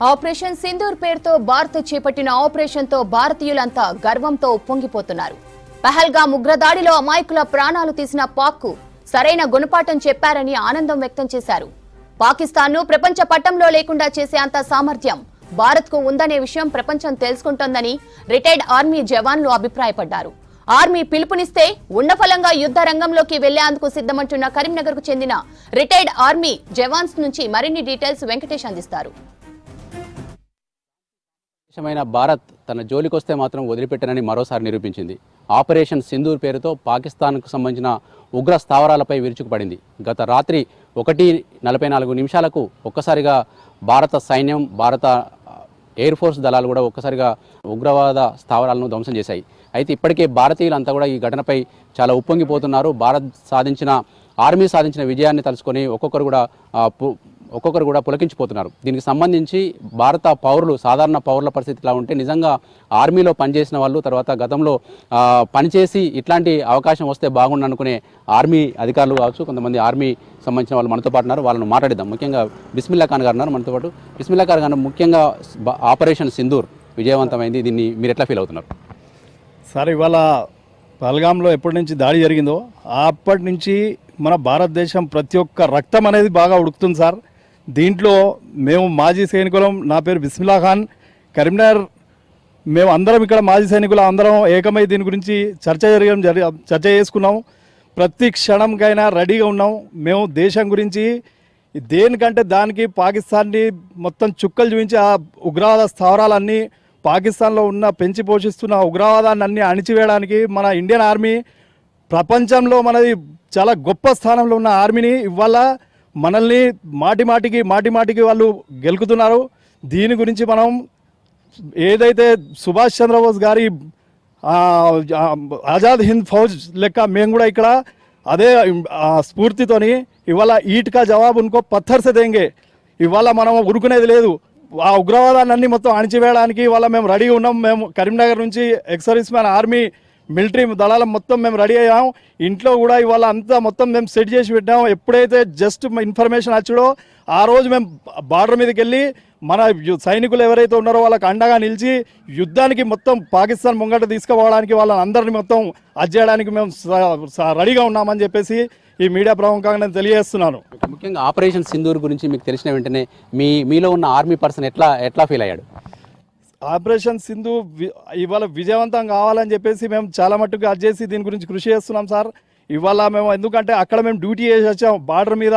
Operation Sindoor పేరుతో భారత్ చేపట్టిన ఆపరేషన్తో భారతీయులంతా గర్వంతో ఉప్పొంగిపోతున్నారు. పహల్గామ్ ఉగ్రదాడిలో అమాయకుల ప్రాణాలు తీసిన పాక్కు సరైన గుణపాఠం చెప్పారని ఆనందం వ్యక్తం చేశారు. పాకిస్తాన్ను ప్రపంచ పట్టంలో లేకుండా చేసే అంత సామర్థ్యం భారత్కు ఉందనే విషయం ప్రపంచం తెలుసుకుంటోందని రిటైర్డ్ ఆర్మీ జవాన్లు అభిప్రాయపడ్డారు. ఆర్మీ పిలుపునిస్తే ఉన్నఫలంగా యుద్ధ రంగంలోకి వెళ్లేందుకు సిద్ధమంటున్న కరీంనగర్కు చెందిన రిటైర్డ్ ఆర్మీ జవాన్స్ నుంచి మరిన్ని డీటెయిల్స్ వెంకటేష్ అందిస్తారు. భారత్ తన జోలికొస్తే మాత్రం వదిలిపెట్టనని మరోసారి నిరూపించింది. ఆపరేషన్ సింధూర్ పేరుతో పాకిస్తాన్కు సంబంధించిన ఉగ్ర స్థావరాలపై విరుచుకుపడింది. గత రాత్రి 1:44 ఒక్కసారిగా భారత సైన్యం, భారత ఎయిర్ ఫోర్స్ దళాలు కూడా ఒక్కసారిగా ఉగ్రవాద స్థావరాలను ధ్వంసం చేశాయి. అయితే ఇప్పటికే భారతీయులంతా కూడా ఈ ఘటనపై చాలా ఉప్పొంగిపోతున్నారు. ఆర్మీ సాధించిన విజయాన్ని తలుచుకొని ఒక్కొక్కరు కూడా పులకించిపోతున్నారు. దీనికి సంబంధించి భారత పౌరులు, సాధారణ పౌరుల పరిస్థితి ఇలా ఉంటే నిజంగా ఆర్మీలో పనిచేసిన వాళ్ళు, తర్వాత గతంలో పనిచేసి ఇట్లాంటి అవకాశం వస్తే బాగుండు అనుకునే ఆర్మీ అధికారులు కావచ్చు, కొంతమంది ఆర్మీ సంబంధించిన వాళ్ళు మనతో పాటు ఉన్నారు. వాళ్ళని మాట్లాడిద్దాం. ముఖ్యంగా బిస్మిల్లా ఖాన్ గారు ఉన్నారు మనతో పాటు. బిస్మిల్లా ఖాన్ గారు, ముఖ్యంగా ఆపరేషన్ సింధూర్ విజయవంతమైంది. దీన్ని మీరు ఎట్లా ఫీల్ అవుతున్నారు? సార్, ఇవాళ పహల్గామ్లో ఎప్పటి నుంచి దాడి జరిగిందో అప్పటి నుంచి మన భారతదేశం ప్రతి ఒక్క రక్తం అనేది బాగా ఉడుకుతుంది సార్. దీంట్లో మేము మాజీ సైనికులం, నా పేరు బిస్మిల్లా ఖాన్, కరీంనగర్, మేము అందరం ఇక్కడ మాజీ సైనికులు అందరం ఏకమై దీని గురించి చర్చ చేసుకున్నాం. ప్రతి క్షణంకైనా రెడీగా ఉన్నాం. మేము దేశం గురించి దేనికంటే దానికి పాకిస్తాన్ని మొత్తం చుక్కలు చూపించి ఆ ఉగ్రవాద స్థావరాలన్నీ, పాకిస్తాన్లో ఉన్న పెంచి పోషిస్తున్న ఉగ్రవాదాన్ని అన్ని అణిచివేయడానికి మన ఇండియన్ ఆర్మీ ప్రపంచంలో మనది చాలా గొప్ప స్థానంలో ఉన్న ఆర్మీని ఇవాళ మనల్ని మాటిమాటికి వాళ్ళు గెలుకుతున్నారు. దీని గురించి మనం ఏదైతే సుభాష్ చంద్రబోస్ గారి ఆజాద్ హింద్ ఫౌజ్ లెక్క మేము కూడా ఇక్కడ అదే స్ఫూర్తితోని ఇవాళ ఈట్కా జవాబు ఉనుకో పత్తర్ సే దేంగే, ఇవాళ మనం ఉరుకునేది లేదు. ఆ ఉగ్రవాదాన్ని అన్ని మొత్తం అణిచివేయడానికి ఇవాళ మేము రెడీగా ఉన్నాం. మేము కరీంనగర్ నుంచి ఎక్స్-సర్వీస్ మ్యాన్, ఆర్మీ, మిలిటరీ దళాల మొత్తం మేము రెడీ అయ్యాం. ఇంట్లో కూడా ఇవాళ అంతా మొత్తం మేము సెట్ చేసి పెట్టాం. ఎప్పుడైతే జస్ట్ ఇన్ఫర్మేషన్ వచ్చాడో ఆ రోజు మేము బార్డర్ మీదకి వెళ్ళి మన సైనికులు ఎవరైతే ఉన్నారో వాళ్ళకి అండగా నిలిచి యుద్ధానికి మొత్తం పాకిస్తాన్ ముంగట తీసుకుపోవడానికి వాళ్ళని అందరినీ మొత్తం చేయడానికి మేము రెడీగా ఉన్నామని చెప్పేసి ఈ మీడియా ప్రముఖంగా నేను తెలియజేస్తున్నాను. ముఖ్యంగా ఆపరేషన్ సింధూర్ గురించి మీకు తెలిసిన వెంటనే మీలో ఉన్న ఆర్మీ పర్సన్ ఎట్లా ఫీల్ అయ్యాడు? ఆపరేషన్ సింధు ఇవాళ విజయవంతం కావాలని చెప్పేసి మేము చాలా మట్టుకు చేసి దీని గురించి కృషి చేస్తున్నాం సార్. ఇవాళ మేము ఎందుకంటే అక్కడ మేము డ్యూటీ చేసి వచ్చాం, బార్డర్ మీద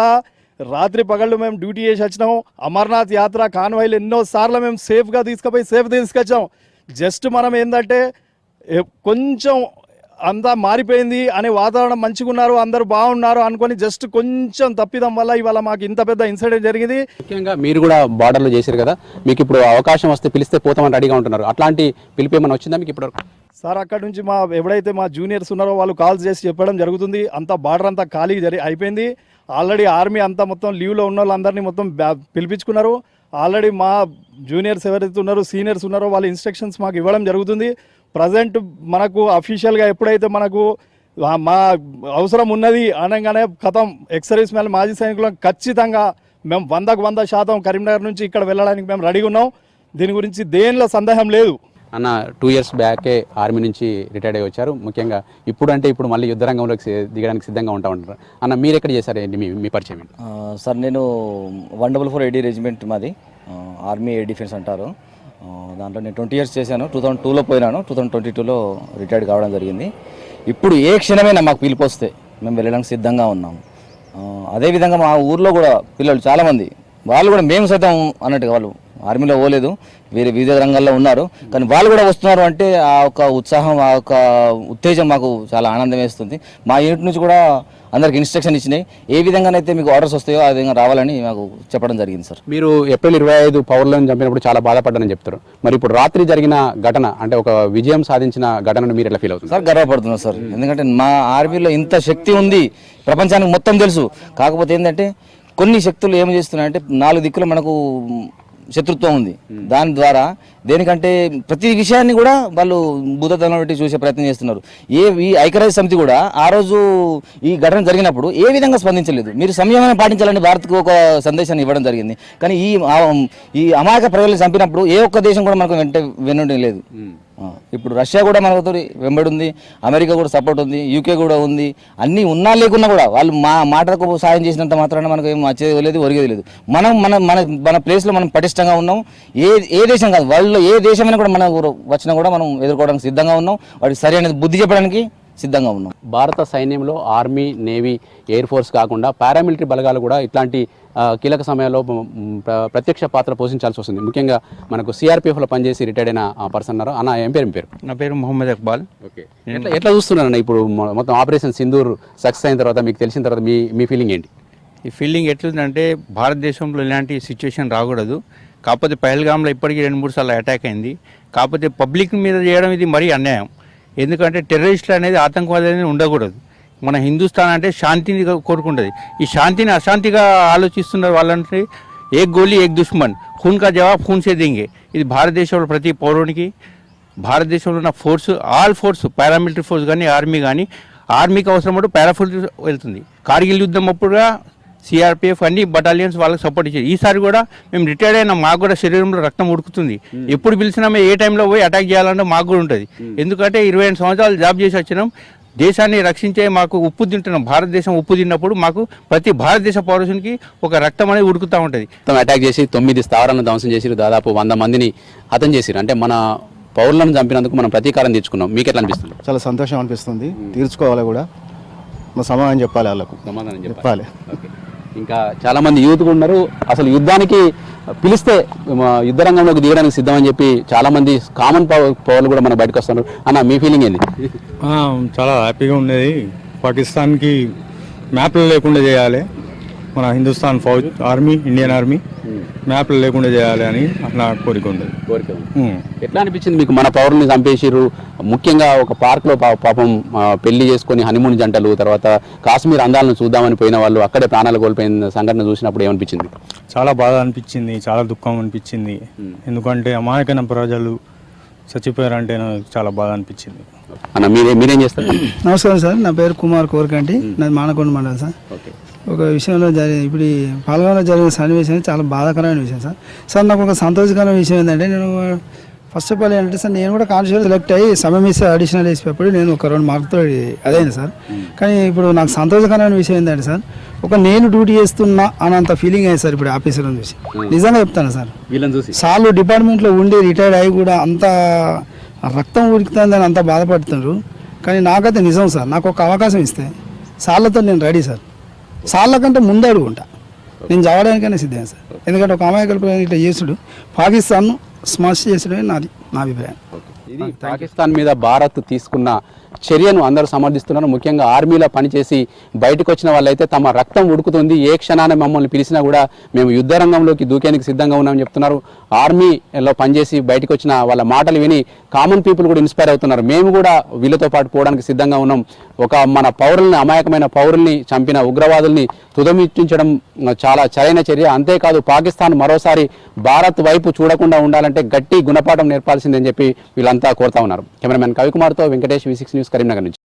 రాత్రి పగళ్ళు మేము డ్యూటీ చేసి వచ్చినాం. అమర్నాథ్ యాత్ర కాన్వాయ్లు ఎన్నోసార్లు మేము సేఫ్గా తీసుకొచ్చాం. జస్ట్ మనం ఏంటంటే కొంచెం అంతా మారిపోయింది అనే వాతావరణం మంచిగా ఉన్నారు, అందరూ బాగున్నారు అనుకొని జస్ట్ కొంచెం తప్పిదం వల్ల ఇవాళ మాకు ఇంత పెద్ద ఇన్సిడెంట్ జరిగింది. ముఖ్యంగా మీరు కూడా బార్డర్లో చేశారు కదా, మీకు ఇప్పుడు అవకాశం వస్తే పిలిస్తే పోతామని రెడీగా ఉంటున్నారు. అట్లాంటి పిలుపు ఏమైనా వచ్చిందా మీకు ఇప్పుడు? సార్, అక్కడ నుంచి ఎవరైతే మా జూనియర్స్ ఉన్నారో వాళ్ళు కాల్స్ చేసి చెప్పడం జరుగుతుంది. అంతా బార్డర్ అంతా ఖాళీ అయిపోయింది. ఆల్రెడీ ఆర్మీ అంతా మొత్తం లీవ్లో ఉన్న వాళ్ళందరినీ మొత్తం పిలిపించుకున్నారు. ఆల్రెడీ మా జూనియర్స్ ఎవరైతే ఉన్నారో, సీనియర్స్ ఉన్నారో వాళ్ళ ఇన్స్ట్రక్షన్స్ మాకు ఇవ్వడం జరుగుతుంది. ప్రజెంట్ మనకు అఫీషియల్గా ఎప్పుడైతే మనకు మా అవసరం ఉన్నది అనగానే ఎక్స్-సర్వీస్ మ్యాన్, మాజీ సైనికులను ఖచ్చితంగా మేము 100% కరీంనగర్ నుంచి ఇక్కడ వెళ్ళడానికి మేము రెడీగా ఉన్నాం. దీని గురించి దేనిలో సందేహం లేదు. అన్న 2 years బ్యాకే ఆర్మీ నుంచి రిటైర్డ్ అయ్యి వచ్చారు. ముఖ్యంగా ఇప్పుడు మళ్ళీ యుద్ధ రంగంలోకి దిగడానికి సిద్ధంగా ఉంటారు అన్న. మీరు ఎక్కడ చేశారు, మీ పరిచయం? సార్, నేను 144 AD రెజిమెంట్, మాది ఆర్మీ ఎయిర్ డిఫెన్స్ అంటారు. దాంట్లో నేను 20 years చేశాను. 2002లో పోయినాను. 2022లో రిటైర్డ్ కావడం జరిగింది. ఇప్పుడు ఏ క్షణమైనా మాకు పిలుపు వస్తే మేము వెళ్ళడానికి సిద్ధంగా ఉన్నాము. అదేవిధంగా మా ఊర్లో కూడా పిల్లలు చాలామంది, వాళ్ళు కూడా మేము సైతం అన్నట్టుగా వాళ్ళు ఆర్మీలో పోలేదు, వేరే వివిధ రంగాల్లో ఉన్నారు, కానీ వాళ్ళు కూడా వస్తున్నారు అంటే ఆ ఒక ఉత్సాహం, ఆ ఒక ఉత్తేజం మాకు చాలా ఆనందం వేస్తుంది. మా యూనిట్ నుంచి కూడా అందరికి ఇన్స్ట్రక్షన్ ఇచ్చినాయి, ఏ విధంగానైతే మీకు ఆర్డర్స్ వస్తాయో ఆ విధంగా రావాలని మాకు చెప్పడం జరిగింది. సార్, మీరు April 25 పౌరులను చంపినప్పుడు చాలా బాధపడ్డానని చెప్తారు. మరి ఇప్పుడు రాత్రి జరిగిన ఘటన, అంటే ఒక విజయం సాధించిన ఘటనను మీరు ఎట్లా ఫీల్ అవుతుంది? సార్, గర్వపడుతున్నాను సార్. ఎందుకంటే మా ఆర్మీలో ఇంత శక్తి ఉంది, ప్రపంచానికి మొత్తం తెలుసు. కాకపోతే ఏంటంటే కొన్ని శక్తులు ఏం చేస్తున్నాయంటే 4 దిక్కులు మనకు శత్రుత్వం ఉంది. దాని ద్వారా దేనికంటే ప్రతి విషయాన్ని కూడా వాళ్ళు భూతత్వం పెట్టి చూసే ప్రయత్నం చేస్తున్నారు. ఈ ఐక్యరాజ్య సమితి కూడా ఆ రోజు ఈ ఘటన జరిగినప్పుడు ఏ విధంగా స్పందించలేదు. మీరు సంయమనం పాటించాలని భారత్కు ఒక సందేశాన్ని ఇవ్వడం జరిగింది. కానీ ఈ అమాయక ప్రజలు చంపినప్పుడు ఏ ఒక్క దేశం కూడా మనకు వెన్నుండి లేదు. ఇప్పుడు రష్యా కూడా మనతో వెంబడి ఉంది, అమెరికా కూడా సపోర్ట్ ఉంది, యూకే కూడా ఉంది. అన్నీ ఉన్నా లేకున్నా కూడా వాళ్ళు మాటకు సాయం చేసినంత మాత్రాన మనకు ఏం వచ్చేది లేదు, ఒరిగేది లేదు. మనం మన మన మన ప్లేస్లో మనం పటిష్టంగా ఉన్నాం. ఏ దేశం కాదు, వరల్డ్లో ఏ దేశమైనా కూడా మన వచ్చినా కూడా మనం ఎదుర్కోవడానికి సిద్ధంగా ఉన్నాం. వాటికి సరైన బుద్ధి చెప్పడానికి సిద్ధంగా ఉన్నాం. భారత సైన్యంలో ఆర్మీ, నేవీ, ఎయిర్ ఫోర్స్ కాకుండా పారామిలిటరీ బలగాలు కూడా ఇట్లాంటి కీలక సమయాల్లో ప్రత్యక్ష పాత్ర పోషించాల్సి వస్తుంది. ముఖ్యంగా మనకు సిఆర్పిఎఫ్లో పనిచేసి రిటైర్డ్ అయిన పర్సన్ ఉన్నారు. అన్న ఏం పేరు? నా పేరు మొహమ్మద్ ఇక్బాల్. ఓకే, ఎట్లా చూస్తున్నారన్న ఇప్పుడు మొత్తం ఆపరేషన్ సింధూర్ సక్సెస్ అయిన తర్వాత మీకు తెలిసిన తర్వాత మీ ఫీలింగ్ ఏంటి? ఈ ఫీల్డింగ్ ఎట్లుందంటే భారతదేశంలో ఇలాంటి సిచ్యువేషన్ రాకూడదు. కాకపోతే పహల్గామ్లో ఇప్పటికీ 2-3 సార్లు అటాక్ అయింది. కాకపోతే పబ్లిక్ మీద చేయడం ఇది మరీ అన్యాయం. ఎందుకంటే టెర్రరిస్టులు అనేది, ఆతంకవాది అనేది ఉండకూడదు. మన హిందుస్థాన్ అంటే శాంతిని కోరుకుంటుంది. ఈ శాంతిని అశాంతిగా ఆలోచిస్తున్నారు వాళ్ళంటే. ఏక్ గోలీ ఏక్ దుష్మన్, ఖూన్ కా జవాబ్ ఖూన్ సే దేంగే. ఇది భారతదేశంలో ప్రతి పౌరునికి, భారతదేశంలో ఉన్న force, all force, paramilitary force కానీ ఆర్మీ కానీ, ఆర్మీకి అవసరం పడు పారాఫోర్స్ వెళ్తుంది. కార్గిల్ యుద్ధం అప్పుడుగా సిఆర్పిఎఫ్ అన్ని బటాలియన్స్ వాళ్ళకి సపోర్ట్ ఇచ్చేది. ఈసారి కూడా మేము రిటైర్డ్ అయినా మాకు కూడా శరీరంలో రక్తం ఉడుకుతుంది. ఎప్పుడు పిలిచినా మేము ఏ టైంలో పోయి అటాక్ చేయాలంటే మాకు కూడా ఉంటుంది. ఎందుకంటే 25 సంవత్సరాలు జాబ్ చేసి వచ్చినాం. దేశాన్ని రక్షించే మాకు ఉప్పు తింటున్నాం. భారతదేశం ఉప్పు తిన్నప్పుడు మాకు ప్రతి భారతదేశ పౌరుషునికి ఒక రక్తం అనేది ఉడుకుతూ ఉంటుంది. అటాక్ చేసి 9 స్థావరాలను ధ్వంసం చేసి దాదాపు 100 మందిని హతం చేసిరు. అంటే మన పౌరులను చంపినందుకు మనం ప్రతీకారం తెచ్చుకున్నాం. మీకు ఎట్లా అనిపిస్తుంది? చాలా సంతోషం అనిపిస్తుంది. తీర్చుకోవాలి కూడా, మన సమాధానం చెప్పాలి, వాళ్ళకు సమాధానం చెప్పాలి. ఇంకా చాలా మంది యూత్ కూడా ఉన్నారు. అసలు యుద్ధానికి పిలిస్తే యుద్ధ రంగంలోకి దిగడానికి సిద్ధమని చెప్పి చాలా మంది కామన్ పౌరులు కూడా మన బయటకు వస్తున్నారు. అన్న మీ ఫీలింగ్ ఏంది? చాలా హ్యాపీగా ఉండేది. పాకిస్తాన్కి మ్యాప్లు లేకుండా చేయాలి, మన హిందుస్థాన్ ఫౌజ్ ఆర్మీ, ఇండియన్ ఆర్మీ మ్యాప్లు లేకుండా చేయాలి అని నా కోరిక ఉండేది. ఎట్లా అనిపించింది మీకు? మన పౌరుల్ని చంపేసిరు. ముఖ్యంగా ఒక పార్క్లో పాపం పెళ్లి చేసుకొని హనీమూన్ జంటలు, తర్వాత కాశ్మీర్ అందాలను చూద్దామని పోయిన వాళ్ళు అక్కడే ప్రాణాలు కోల్పోయిన సంఘటన చూసినప్పుడు ఏమనిపించింది? చాలా బాధ అనిపించింది, చాలా దుఃఖం అనిపించింది. ఎందుకంటే అమాయకమైన ప్రజలు చచ్చిపోయారంటే నాకు చాలా బాధ అనిపించింది. అన్న మీరేం చేస్తారు? నమస్కారం సార్, నా పేరు కుమార్ కోరకంటి, నాది మానకొండ మండలం సార్. ఒక విషయంలో ఇప్పుడు ఈ పాల్గొనలో జరిగిన సన్నివేశం చాలా బాధాకరమైన విషయం సార్. సార్ నాకు ఒక సంతోషకరమైన విషయం ఏంటంటే, నేను ఫస్ట్ ఆఫ్ ఆల్ ఏంటంటే సార్, నేను కూడా కాన్స్టేబుల్ సెలెక్ట్ అయ్యి సమయం ఇస్తే అడిషనల్ వేసేటప్పుడు నేను ఒక 2 మార్కులతో అదైంది సార్. కానీ ఇప్పుడు నాకు సంతోషకరమైన విషయం ఏంటంటే సార్, నేను డ్యూటీ చేస్తున్నా అనంత ఫీలింగ్ అయ్యింది సార్ ఇప్పుడు ఆఫీసర్లను చూసి. నిజంగా చెప్తాను సార్, వీళ్ళని చూసి సార్లు డిపార్ట్మెంట్లో ఉండి రిటైర్డ్ అయ్యి కూడా అంత రక్తం ఉడుకుతుందని అంత బాధపడుతున్నారు. కానీ నాకైతే నిజం సార్, నాకు ఒక అవకాశం ఇస్తే సార్లతో నేను రెడీ సార్. సార్ల కంటే ముందు అడుగుంటా, నేను చదవడానికైనా సిద్ధం సార్. ఎందుకంటే ఒక అమాయకుల ఇట్లా చేసుడు, పాకిస్తాన్ను స్మాష్ చేసుడమే నా అభిప్రాయం. ఇది పాకిస్తాన్ మీద భారత్ తీసుకున్న చర్యను అందరూ సమర్థిస్తున్నారు. ముఖ్యంగా ఆర్మీలో పనిచేసి బయటకు వచ్చిన వాళ్ళైతే తమ రక్తం ఉడుకుతుంది, ఏ క్షణాన్ని మమ్మల్ని పిలిచినా కూడా మేము యుద్ధ రంగంలోకి దూకేందుకు సిద్ధంగా ఉన్నామని చెప్తున్నారు. ఆర్మీలో పనిచేసి బయటకు వచ్చిన వాళ్ళ మాటలు విని కామన్ పీపుల్ కూడా ఇన్స్పైర్ అవుతున్నారు. మేము కూడా వీళ్ళతో పాటు పోవడానికి సిద్ధంగా ఉన్నాం. మన పౌరుల్ని, అమాయకమైన పౌరుల్ని చంపిన ఉగ్రవాదుల్ని తుదమిట్టించడం చాలా సరైన చర్య. అంతేకాదు పాకిస్తాన్ మరోసారి భారత్ వైపు చూడకుండా ఉండాలంటే గట్టి గుణపాఠం నేర్పాల్సిందని చెప్పి వీళ్ళంతా కోరుతా ఉన్నారు. కెమెరామెన్ కవికుమార్తో వెంకటేష్, V6 న్యూస్, కరీంనగర్ నుంచి.